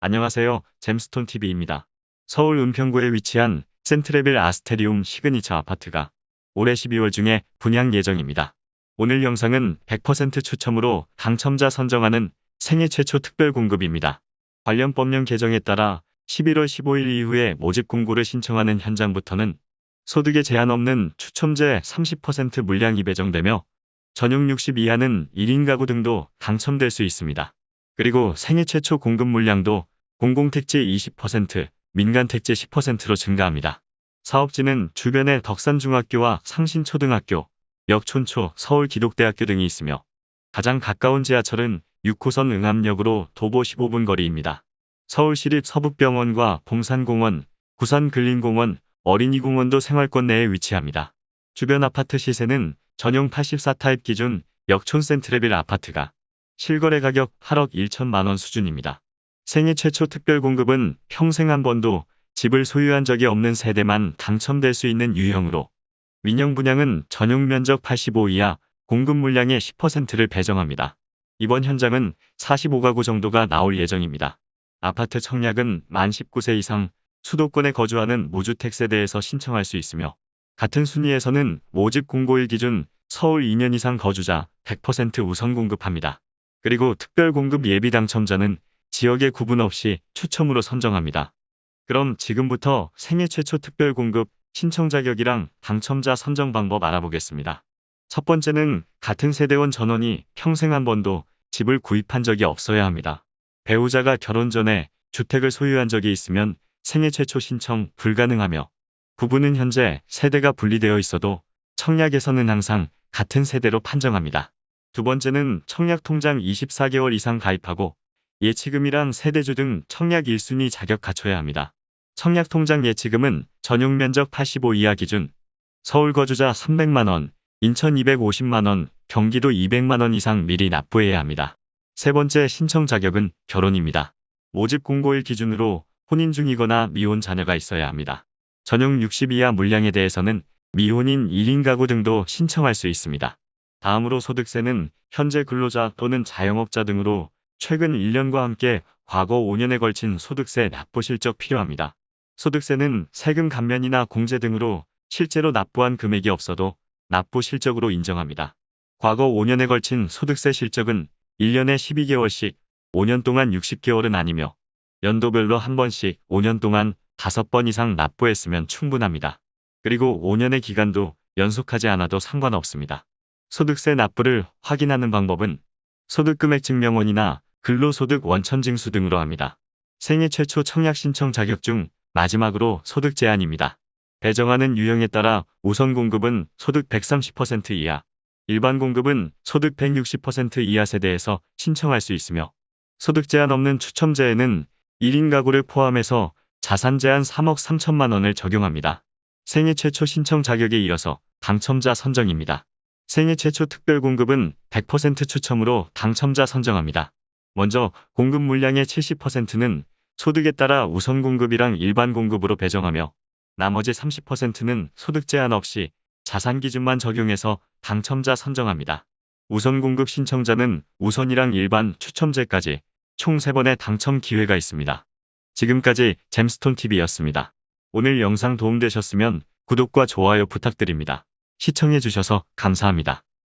안녕하세요. 잼스톤TV입니다. 서울 은평구에 위치한 센트레빌 아스테리움 시그니처 아파트가 올해 12월 중에 분양 예정입니다. 오늘 영상은 100% 추첨으로 당첨자 선정하는 생애 최초 특별 공급입니다. 관련 법령 개정에 따라 11월 15일 이후에 모집 공고를 신청하는 현장부터는 소득에 제한 없는 추첨제 30% 물량이 배정되며 전용 60 이하는 1인 가구 등도 당첨될 수 있습니다. 그리고 생애 최초 공급 물량도 공공택지 20%, 민간택지 10%로 증가합니다. 사업지는 주변에 덕산중학교와 상신초등학교, 역촌초, 서울기독대학교 등이 있으며 가장 가까운 지하철은 6호선 응암역으로 도보 15분 거리입니다. 서울시립 서북병원과 봉산공원, 부산근린공원, 어린이공원도 생활권 내에 위치합니다. 주변 아파트 시세는 전용 84타입 기준 역촌 센트레빌 아파트가 실거래 가격 8억 1천만 원 수준입니다. 생애 최초 특별 공급은 평생 한 번도 집을 소유한 적이 없는 세대만 당첨될 수 있는 유형으로 민영 분양은 전용 면적 85 이하 공급 물량의 10%를 배정합니다. 이번 현장은 45가구 정도가 나올 예정입니다. 아파트 청약은 만 19세 이상 수도권에 거주하는 무주택 세대에서 신청할 수 있으며 같은 순위에서는 모집 공고일 기준 서울 2년 이상 거주자 100% 우선 공급합니다. 그리고 특별 공급 예비 당첨자는 지역에 구분 없이 추첨으로 선정합니다. 그럼 지금부터 생애 최초 특별 공급 신청 자격이랑 당첨자 선정 방법 알아보겠습니다. 첫 번째는 같은 세대원 전원이 평생 한 번도 집을 구입한 적이 없어야 합니다. 배우자가 결혼 전에 주택을 소유한 적이 있으면 생애 최초 신청 불가능하며 부부는 현재 세대가 분리되어 있어도 청약에서는 항상 같은 세대로 판정합니다. 두 번째는 청약통장 24개월 이상 가입하고 예치금이랑 세대주 등 청약 1순위 자격 갖춰야 합니다. 청약통장 예치금은 전용 면적 85 이하 기준 서울 거주자 300만원, 인천 250만원, 경기도 200만원 이상 미리 납부해야 합니다. 세 번째 신청 자격은 결혼입니다. 모집 공고일 기준으로 혼인 중이거나 미혼 자녀가 있어야 합니다. 전용 60 이하 물량에 대해서는 미혼인 1인 가구 등도 신청할 수 있습니다. 다음으로 소득세는 현재 근로자 또는 자영업자 등으로 최근 1년과 함께 과거 5년에 걸친 소득세 납부 실적 필요합니다. 소득세는 세금 감면이나 공제 등으로 실제로 납부한 금액이 없어도 납부 실적으로 인정합니다. 과거 5년에 걸친 소득세 실적은 1년에 12개월씩 5년 동안 60개월은 아니며 연도별로 한 번씩 5년 동안 5번 이상 납부했으면 충분합니다. 그리고 5년의 기간도 연속하지 않아도 상관없습니다. 소득세 납부를 확인하는 방법은 소득금액증명원이나 근로소득 원천징수 등으로 합니다. 생애 최초 청약 신청 자격 중 마지막으로 소득 제한입니다. 배정하는 유형에 따라 우선 공급은 소득 130% 이하, 일반 공급은 소득 160% 이하 세대에서 신청할 수 있으며 소득 제한 없는 추첨제에는 1인 가구를 포함해서 자산 제한 3억 3천만 원을 적용합니다. 생애 최초 신청 자격에 이어서 당첨자 선정입니다. 생애 최초 특별 공급은 100% 추첨으로 당첨자 선정합니다. 먼저 공급 물량의 70%는 소득에 따라 우선 공급이랑 일반 공급으로 배정하며 나머지 30%는 소득 제한 없이 자산 기준만 적용해서 당첨자 선정합니다. 우선 공급 신청자는 우선이랑 일반 추첨제까지 총 3번의 당첨 기회가 있습니다. 지금까지 잼스톤TV였습니다. 오늘 영상 도움되셨으면 구독과 좋아요 부탁드립니다. 시청해주셔서 감사합니다.